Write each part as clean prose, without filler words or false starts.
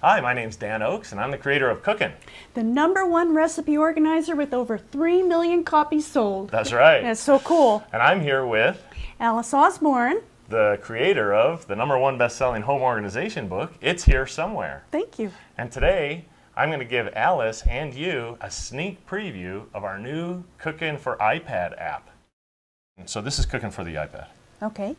Hi, my name's Dan Oakes, and I'm the creator of Cookin'. The #1 recipe organizer with over 3 million copies sold. That's right. That's so cool. And I'm here with Alice Osborne. the creator of the #1 best-selling home organization book, It's Here Somewhere. Thank you. And today, I'm going to give Alice and you a sneak preview of our new Cookin' for iPad app. So this is Cookin' for the iPad. Okay.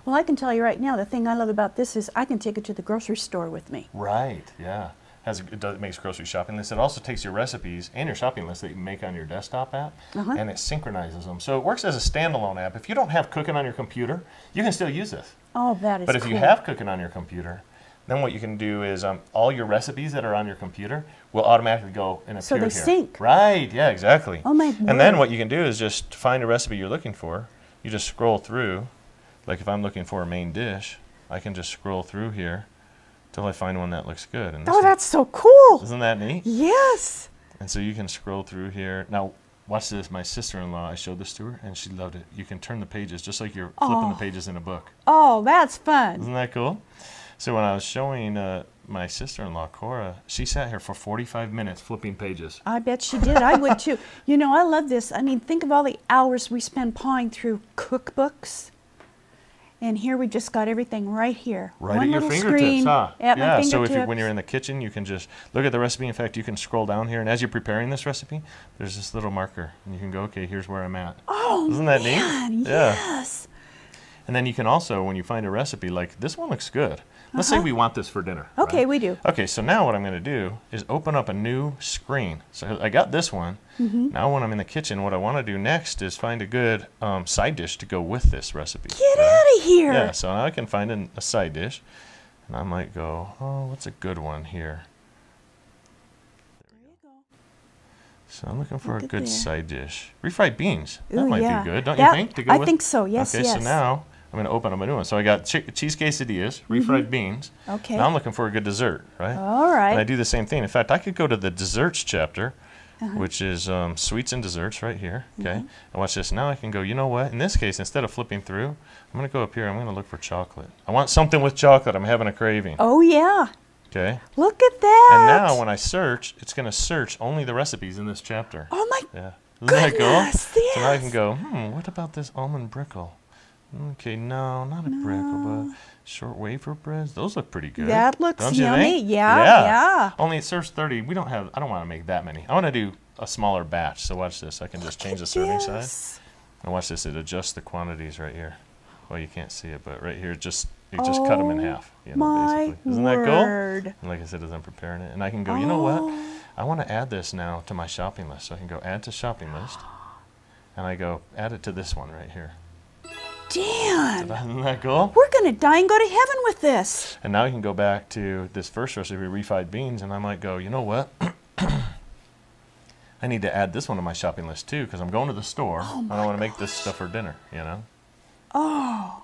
Well, I can tell you right now, the thing I love about this is I can take it to the grocery store with me. Right, yeah. It makes grocery shopping list. It also takes your recipes and your shopping list that you make on your desktop app, and it synchronizes them. So it works as a standalone app. If you don't have Cookin' on your computer, you can still use this. Oh, that is But if cool. you have Cookin' on your computer, then what you can do is all your recipes that are on your computer will automatically go and appear So they here. sync. Right, yeah, exactly. Oh, my And then word. what you can do is just find a recipe you're looking for. You just scroll through. Like if I'm looking for a main dish, I can just scroll through here till I find one that looks good. And this Oh, that's so cool. isn't that neat? Yes. And so you can scroll through here. Now, watch this. My sister-in-law, I showed this to her, and she loved it. You can turn the pages just like you're flipping the pages in a book. Oh, that's fun. Isn't that cool? So when I was showing my sister-in-law, Cora, she sat here for 45 minutes flipping pages. I bet she did. I would too. You know, I love this. I mean, think of all the hours we spend pawing through cookbooks. And here we just got everything right here. Right One at your little fingertips, screen huh? At my Yeah, fingertips. so if when you're in the kitchen, you can just look at the recipe. In fact, you can scroll down here, and as you're preparing this recipe, there's this little marker, and you can go, okay, here's where I'm at. Oh, Isn't that man, neat? Yeah. yes. And then you can also, when you find a recipe, like this one looks good. Let's say we want this for dinner. Okay, right? we do. Okay, so now what I'm going to do is open up a new screen. So I got this one. Now when I'm in the kitchen, what I want to do next is find a good side dish to go with this recipe. Get out of here. Yeah, so now I can find a side dish. And I might go, oh, what's a good one here? There you go. So I'm looking for Look a at good there. side dish. Refried beans. That Ooh, might yeah. be good, don't That- you think? To go I with? think so, yes, Okay, yes. so now I'm going to open up a new one. So I got cheese quesadillas, refried beans. Okay. Now I'm looking for a good dessert, right? All right. And I do the same thing. In fact, I could go to the desserts chapter, which is sweets and desserts right here. Okay. And watch this. Now I can go, you know what? In this case, instead of flipping through, I'm going to go up here. I'm going to look for chocolate. I want something with chocolate. I'm having a craving. Oh, yeah. Okay. Look at that. And now when I search, it's going to search only the recipes in this chapter. Oh, my Yeah. Isn't that cool? goodness, So now I can yes. go, what about this almond brickle? Okay, no, not a brickle, but short wafer breads. Those look pretty good. That looks Don't you yummy. think? Yeah, yeah. Only it serves 30. I don't want to make that many. I want to do a smaller batch. So watch this. I can just change the serving size. Yes. And watch this. It adjusts the quantities right here. Well, you can't see it, but right here, it just cut them in half. You know, My basically. Isn't that word. cool? And like I said, as I'm preparing it, and I can go, you know what? Oh. I want to add this now to my shopping list. So I can go add to shopping list, and I go add it to this one right here. Dan, Isn't that cool? we're going to die and go to heaven with this. And now you can go back to this first recipe, refried beans, and I might go, you know what? I need to add this one to my shopping list too, because I'm going to the store. I don't want to make this stuff for dinner, you know? Oh.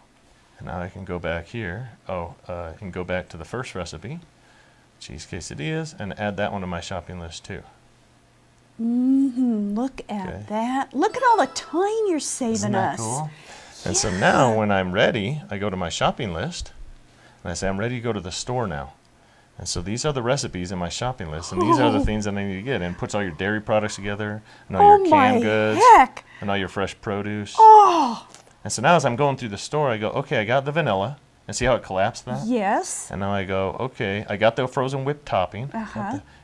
And now I can go back here. I can go back to the first recipe, cheese quesadillas, and add that one to my shopping list too. Look at Okay. that. Look at all the time you're saving Isn't that us. cool? And so now when I'm ready, I go to my shopping list, and I say, I'm ready to go to the store now. And so these are the recipes in my shopping list, and these are the things that I need to get. And it puts all your dairy products together, and all Oh, your my canned goods, heck. and all your fresh produce. Oh, And so now as I'm going through the store, I go, okay, I got the vanilla. And see how it collapsed that? yes. And now I go, okay, I got the frozen whipped topping.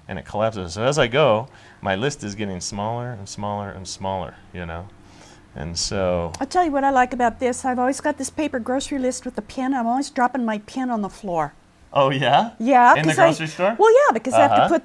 And it collapses. So as I go, my list is getting smaller and smaller and smaller, you know? And so, I'll tell you what I like about this. I've always got this paper grocery list with a pen. I'm always dropping my pen on the floor. oh yeah? Yeah. In the 'cause grocery store? Well, yeah, because I have to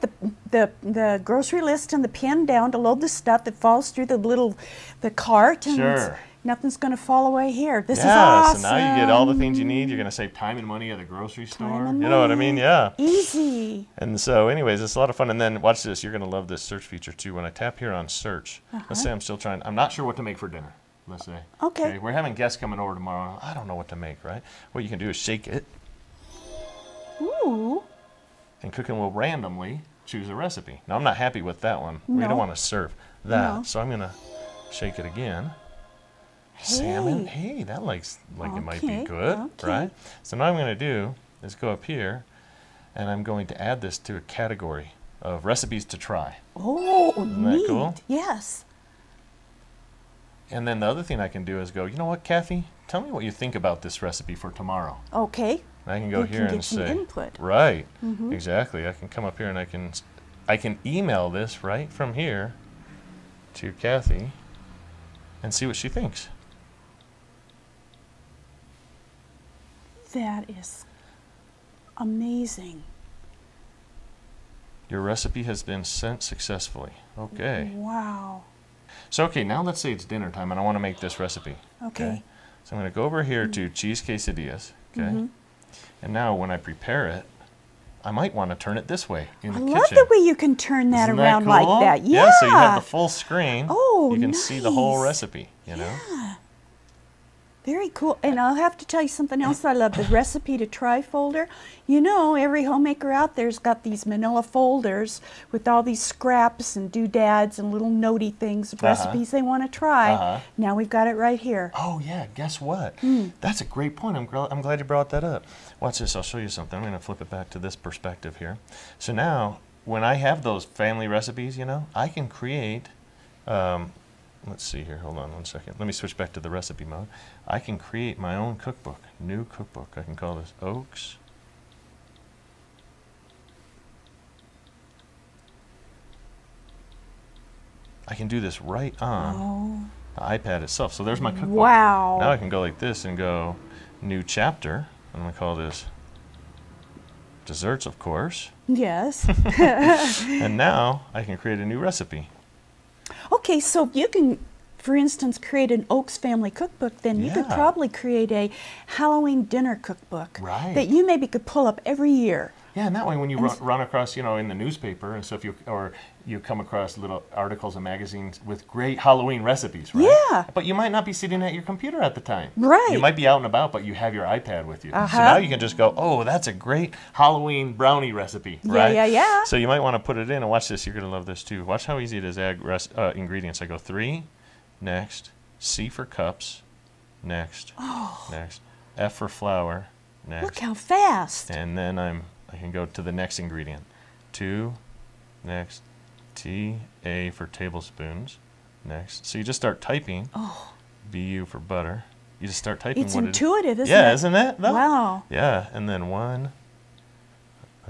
put the grocery list and the pen down to load the stuff that falls through the cart. And Sure. nothing's going to fall away here. This is Yeah, awesome. so now you get all the things you need. You're going to save time and money at the grocery store. and You know what I mean? money. Yeah. Easy. And so anyways, it's a lot of fun. And then watch this. You're going to love this search feature too. When I tap here on search, let's say I'm not sure what to make for dinner. Let's say. Okay. We're having guests coming over tomorrow. I don't know what to make, right? What you can do is shake it, Ooh. and Cookin' will randomly choose a recipe. Now, I'm not happy with that one. We No. don't want to serve that. No. So I'm going to shake it again. Salmon. Hey, that looks like it might be Okay, good, okay. right? So now what I'm going to do is go up here, and I'm going to add this to a category of recipes to try. Oh, Isn't that neat. cool? Yes. And then the other thing I can do is go, you know what, Kathy? Tell me what you think about this recipe for tomorrow. Okay. And I can go here and get some say, input. right, exactly. I can come up here and I can email this right from here to Kathy and see what she thinks. That is amazing. Your recipe has been sent successfully. Okay. Wow. So, okay, now let's say it's dinner time and I want to make this recipe. Okay. So I'm going to go over here to cheese quesadillas. Okay. And now when I prepare it, I might want to turn it this way in the kitchen. I love the way you can turn that Isn't around that cool? like that. Yeah. Yeah, so you have the full screen. Oh, you can see the whole nice. recipe, you know? Yeah. Very cool. And I'll have to tell you something else I love, the recipe to try folder. You know, every homemaker out there's got these manila folders with all these scraps and doodads and little notey things of recipes they want to try. Now we've got it right here. Oh, yeah, guess what? That's a great point. I'm glad you brought that up. Watch this. I'll show you something. I'm going to flip it back to this perspective here. So now, when I have those family recipes, you know, I can create... let's see here, hold on one second. Let me switch back to the recipe mode. I can create my own cookbook, new cookbook. I can call this Oaks. I can do this right on the iPad itself. So there's my cookbook. Wow. Now I can go like this and go new chapter. I'm going to call this desserts, of course. Yes. And now I can create a new recipe. Okay, so you can, for instance, create an Oaks family cookbook, then you could Yeah. probably create a Halloween dinner cookbook Right. that you maybe could pull up every year. Yeah, and that way when you run across, you know, in the newspaper and stuff, you come across little articles and magazines with great Halloween recipes, right? Yeah. But you might not be sitting at your computer at the time. Right. You might be out and about, but you have your iPad with you. So now you can just go, oh, that's a great Halloween brownie recipe, right? Yeah, yeah, yeah. So you might want to put it in, and watch this. You're going to love this too. Watch how easy it is to add ingredients. I go 3, next, C for cups, next, next, F for flour, next. Look how fast. And then I can go to the next ingredient. 2, next, T, A for tablespoons, next. So you just start typing. BU for butter. You just start typing It's what intuitive, it is. isn't it? Yeah, isn't it? Though? Wow. Yeah, and then 1,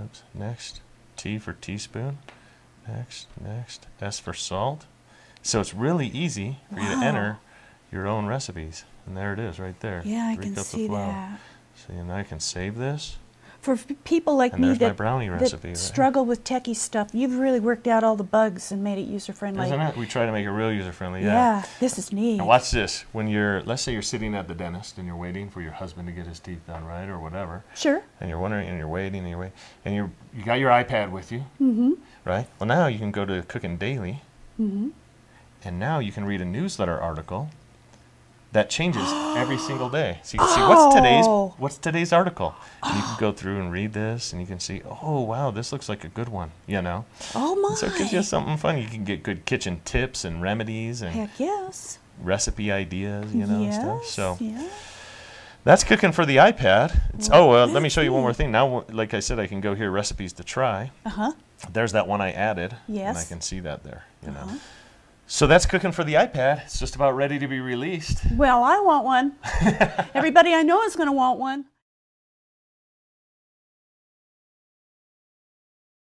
oops, next, T for teaspoon, next, next, S for salt. So it's really easy for you to enter your own recipes. And there it is right there. Yeah, I 3 can cups see of flour. that. So now I can save this. For people like And me there's my that, brownie recipe right struggle with techie stuff, you've really worked out all the bugs and made it user-friendly. Isn't it? We try to make it real user-friendly, Yeah, this is neat. And watch this. When let's say you're sitting at the dentist and you're waiting for your husband to get his teeth done, right, or whatever. Sure. And you're wondering, and you're waiting, and you're waiting, and you got your iPad with you, right? Well, now you can go to Cooking Daily, and now you can read a newsletter article that changes every single day. So you can see what's today's article. And you can go through and read this, and you can see, oh wow, this looks like a good one, you know. Oh my. And so it gives you something fun. You can get good kitchen tips and remedies and Heck yes. recipe ideas, you know, and stuff. So yeah. that's cooking for the iPad. It's let me show you one more thing. Now, like I said, I can go here, recipes to try. There's that one I added. Yes. And I can see that there, you know. So that's cooking for the iPad. It's just about ready to be released. Well, I want one. Everybody I know is going to want one.